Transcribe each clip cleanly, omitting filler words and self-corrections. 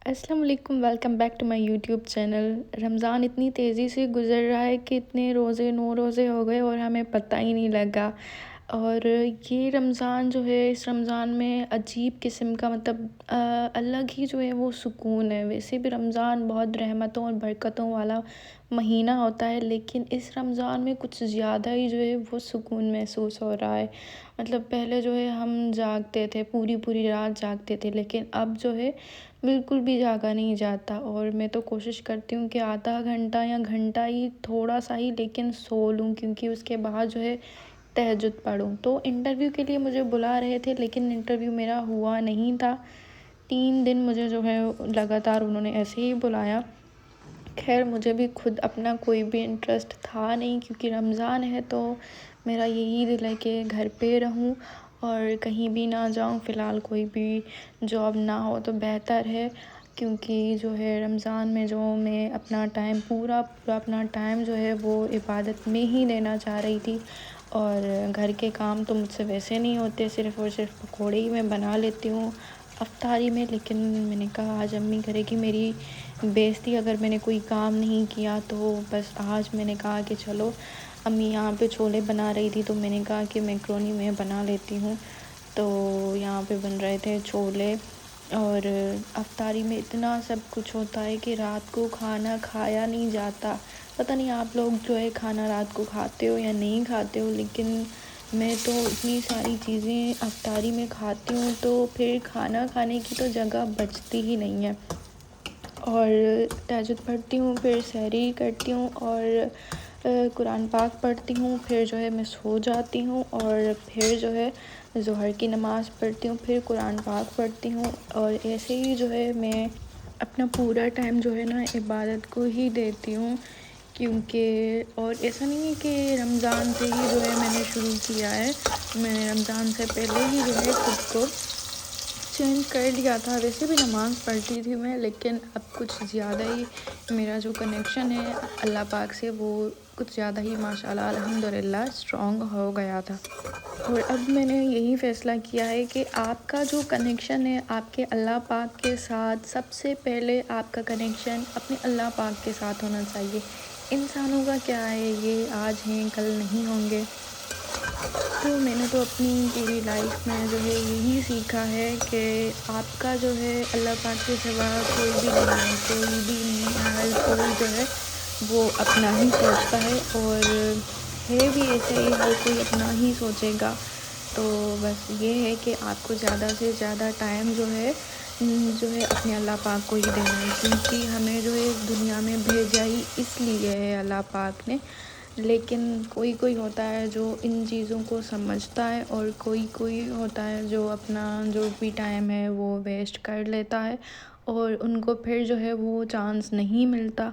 السلام علیکم، welcome back to my YouTube channel. Ramzan اتنی تیزی سے گزر رہا ہے کہ اتنے روزے 9 روزے ہو گئے اور ہمیں پتہ ہی نہیں لگا۔ اور یہ رمضان جو ہے، اس رمضان میں عجیب قسم کا الگ ہی جو ہے وہ سکون ہے۔ ویسے بھی رمضان بہت رحمتوں اور برکتوں والا مہینہ ہوتا ہے، لیکن اس رمضان میں کچھ زیادہ ہی جو ہے وہ سکون محسوس ہو رہا ہے۔ پہلے جو ہے ہم جاگتے تھے، پوری پوری رات جاگتے تھے، لیکن اب جو ہے بالکل بھی جاگا نہیں جاتا۔ اور میں تو کوشش کرتی ہوں کہ آدھا گھنٹہ یا گھنٹہ ہی، تھوڑا سا ہی لیکن سو لوں، کیونکہ اس کے بعد جو ہے تہجد پڑھوں۔ تو انٹرویو کے لیے مجھے بلا رہے تھے، لیکن انٹرویو میرا ہوا نہیں تھا۔ 3 دن مجھے جو ہے لگاتار انہوں نے ایسے ہی بلایا۔ خیر، مجھے بھی خود اپنا کوئی بھی انٹرسٹ تھا نہیں، کیونکہ رمضان ہے تو میرا یہی دل ہے کہ گھر پہ رہوں اور کہیں بھی نہ جاؤں۔ فی الحال کوئی بھی جاب نہ ہو تو بہتر ہے، کیونکہ جو ہے رمضان میں جو میں اپنا ٹائم پورا اپنا ٹائم جو ہے وہ عبادت میں ہی دینا چاہ رہی تھی۔ اور گھر کے کام تو مجھ سے ویسے نہیں ہوتے، صرف اور صرف پکوڑے ہی میں بنا لیتی ہوں افطاری میں۔ لیکن میں نے کہا آج امی کرے گی میری بےعزتی اگر میں نے کوئی کام نہیں کیا، تو بس آج میں نے کہا کہ چلو، امی یہاں پہ چھولے بنا رہی تھی تو میں نے کہا کہ میکرونی میں بنا لیتی ہوں۔ تو یہاں پہ بن رہے تھے چھولے، اور افطاری میں اتنا سب کچھ ہوتا ہے کہ رات کو کھانا کھایا نہیں جاتا۔ پتہ نہیں آپ لوگ جو ہے کھانا رات کو کھاتے ہو یا نہیں کھاتے ہو، لیکن میں تو اتنی ساری چیزیں افطاری میں کھاتی ہوں تو پھر کھانا کھانے کی تو جگہ بچتی ہی نہیں ہے۔ اور تہجد پڑھتی ہوں، پھر سحری کرتی ہوں، اور قرآن پاک پڑھتی ہوں، پھر جو ہے میں سو جاتی ہوں، اور پھر جو ہے ظہر کی نماز پڑھتی ہوں، پھر قرآن پاک پڑھتی ہوں۔ اور ایسے ہی جو ہے میں اپنا پورا ٹائم جو ہے نا عبادت کو ہی دیتی ہوں، کیونکہ اور ایسا نہیں ہے کہ رمضان سے ہی جو ہے میں نے شروع کیا ہے۔ میں نے رمضان سے پہلے ہی جو ہے خود کو چینج کر لیا تھا۔ ویسے بھی نماز پڑھتی تھی میں، لیکن اب کچھ زیادہ ہی میرا جو کنیکشن ہے اللہ پاک سے وہ کچھ زیادہ ہی ماشاءاللہ الحمدللہ اسٹرانگ ہو گیا تھا۔ اور اب میں نے یہی فیصلہ کیا ہے کہ آپ کا جو کنیکشن ہے آپ کے اللہ پاک کے ساتھ، سب سے پہلے آپ کا کنیکشن اپنے اللہ پاک کے ساتھ ہونا چاہیے۔ انسانوں کا کیا ہے، یہ آج ہیں کل نہیں ہوں گے۔ تو میں نے تو اپنی پوری لائف میں جو ہے یہی سیکھا ہے کہ آپ کا جو ہے اللہ پاک کے سوا کوئی بھی نہیں ہے، کوئی بھی نہیں ہے۔ ہر کوئی جو ہے وہ اپنا ہی سوچتا ہے، اور ہے بھی ایسے ہی، ہر کوئی اپنا ہی سوچے گا۔ تو بس یہ ہے کہ آپ کو زیادہ سے زیادہ ٹائم جو ہے اپنے اللہ پاک کو ہی دینا ہے، کیونکہ ہمیں جو ہے اس دنیا میں بھیجا ہی اس لیے ہے اللہ پاک نے۔ لیکن کوئی کوئی ہوتا ہے جو ان چیزوں کو سمجھتا ہے، اور کوئی کوئی ہوتا ہے جو اپنا جو بھی ٹائم ہے وہ ویسٹ کر لیتا ہے، اور ان کو پھر جو ہے وہ چانس نہیں ملتا۔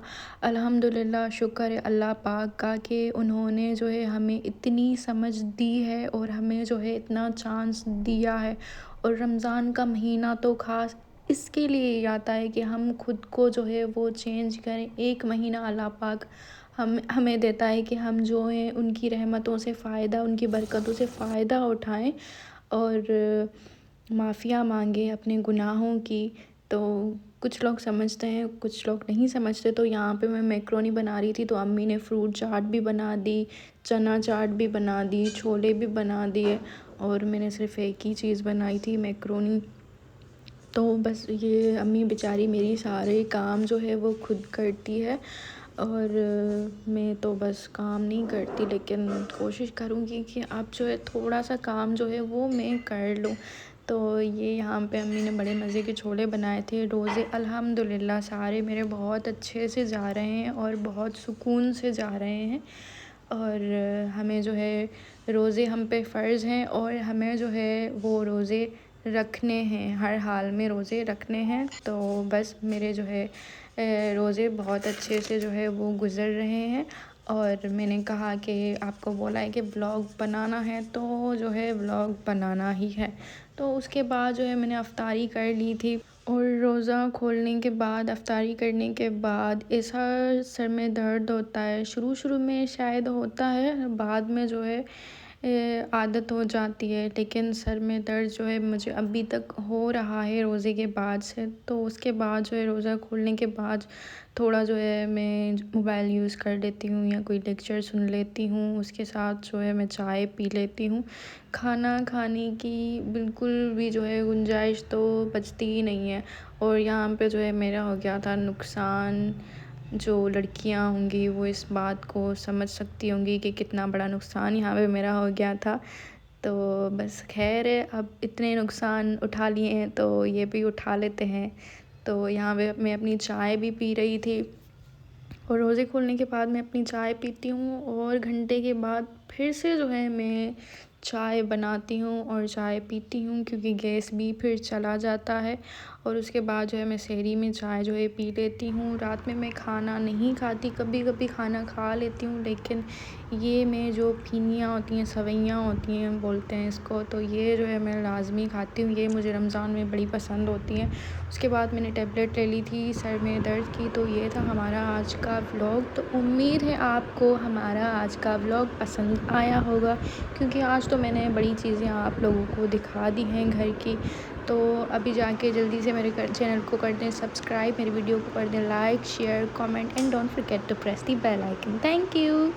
الحمدللہ، شکر ہے اللہ پاک کا کہ انہوں نے جو ہے ہمیں اتنی سمجھ دی ہے اور ہمیں جو ہے اتنا چانس دیا ہے۔ اور رمضان کا مہینہ تو خاص اس کے لیے آتا ہے کہ ہم خود کو جو ہے وہ چینج کریں۔ ایک مہینہ اللہ پاک ہمیں دیتا ہے کہ ہم جو ہیں ان کی رحمتوں سے فائدہ، ان کی برکتوں سے فائدہ اٹھائیں، اور معافیاں مانگیں اپنے گناہوں کی۔ تو کچھ لوگ سمجھتے ہیں، کچھ لوگ نہیں سمجھتے۔ تو یہاں پہ میں میکرونی بنا رہی تھی تو امی نے فروٹ چاٹ بھی بنا دی، چنا چاٹ بھی بنا دی، چھولے بھی بنا دیے، اور میں نے صرف ایک ہی چیز بنائی تھی، میکرونی۔ تو بس یہ امی بیچاری میری سارے کام جو ہے وہ خود کرتی ہے، اور میں تو بس کام نہیں کرتی، لیکن کوشش کروں گی کہ اب جو ہے تھوڑا سا کام جو ہے وہ میں کر لوں۔ تو یہ یہاں پہ امی نے بڑے مزے کے چھولے بنائے تھے۔ روزے الحمدللہ سارے میرے بہت اچھے سے جا رہے ہیں اور بہت سکون سے جا رہے ہیں۔ اور ہمیں جو ہے روزے ہم پہ فرض ہیں، اور ہمیں جو ہے وہ روزے رکھنے ہیں، ہر حال میں روزے رکھنے ہیں۔ تو بس میرے جو ہے روزے بہت اچھے سے جو ہے وہ گزر رہے ہیں۔ اور میں نے کہا کہ آپ کو بولا ہے کہ ولاگ بنانا ہے تو جو ہے ولاگ بنانا ہی ہے۔ تو اس کے بعد جو ہے میں نے افطاری کر لی تھی، اور روزہ کھولنے کے بعد، افطاری کرنے کے بعد ایسا سر میں درد ہوتا ہے، شروع میں شاید ہوتا ہے، بعد میں جو ہے عادت ہو جاتی ہے، لیکن سر میں درد جو ہے مجھے ابھی تک ہو رہا ہے روزے کے بعد سے. تو اس کے بعد جو ہے روزہ کھولنے کے بعد تھوڑا جو ہے میں موبائل یوز کر لیتی ہوں یا کوئی لیکچر سن لیتی ہوں. اس کے ساتھ جو ہے میں چائے پی لیتی ہوں. کھانا کھانے کی بالکل بھی جو ہے گنجائش تو بچتی ہی نہیں ہے. اور یہاں پہ جو ہے میرا ہو گیا تھا نقصان. جو لڑکیاں ہوں گی وہ اس بات کو سمجھ سکتی ہوں گی کہ کتنا بڑا نقصان یہاں پہ میرا ہو گیا تھا. تو بس خیر ہے، اب اتنے نقصان اٹھا لیے ہیں تو یہ بھی اٹھا لیتے ہیں. تو یہاں پہ میں اپنی چائے بھی پی رہی تھی، اور روزے کھولنے کے بعد میں اپنی چائے پیتی ہوں، اور گھنٹے کے بعد پھر سے جو ہے میں چائے بناتی ہوں اور چائے پیتی ہوں، کیونکہ گیس بھی پھر چلا جاتا ہے. اور اس کے بعد جو ہے میں سحری میں چائے جو ہے پی لیتی ہوں. رات میں میں کھانا نہیں کھاتی، کبھی کبھی کھانا کھا لیتی ہوں، لیکن یہ میں جو پھینیاں ہوتی ہیں، سویاں ہوتی ہیں بولتے ہیں اس کو، تو یہ جو ہے میں لازمی کھاتی ہوں. یہ مجھے رمضان میں بڑی پسند ہوتی ہیں. اس کے بعد میں نے ٹیبلیٹ لے لی تھی سر میں درد کی. تو یہ تھا ہمارا آج کا ولاگ. تو امید ہے آپ کو ہمارا آج کا ولاگ پسند آیا ہوگا، کیونکہ آج تو میں نے بڑی چیزیں آپ لوگوں کو دکھا دی ہیں گھر کی. تو ابھی جا کے جلدی سے میرے چینل کو کر دیں سبسکرائب، میری ویڈیو کو کر دیں like, share, comment, and don't forget to press the bell icon. Thank you.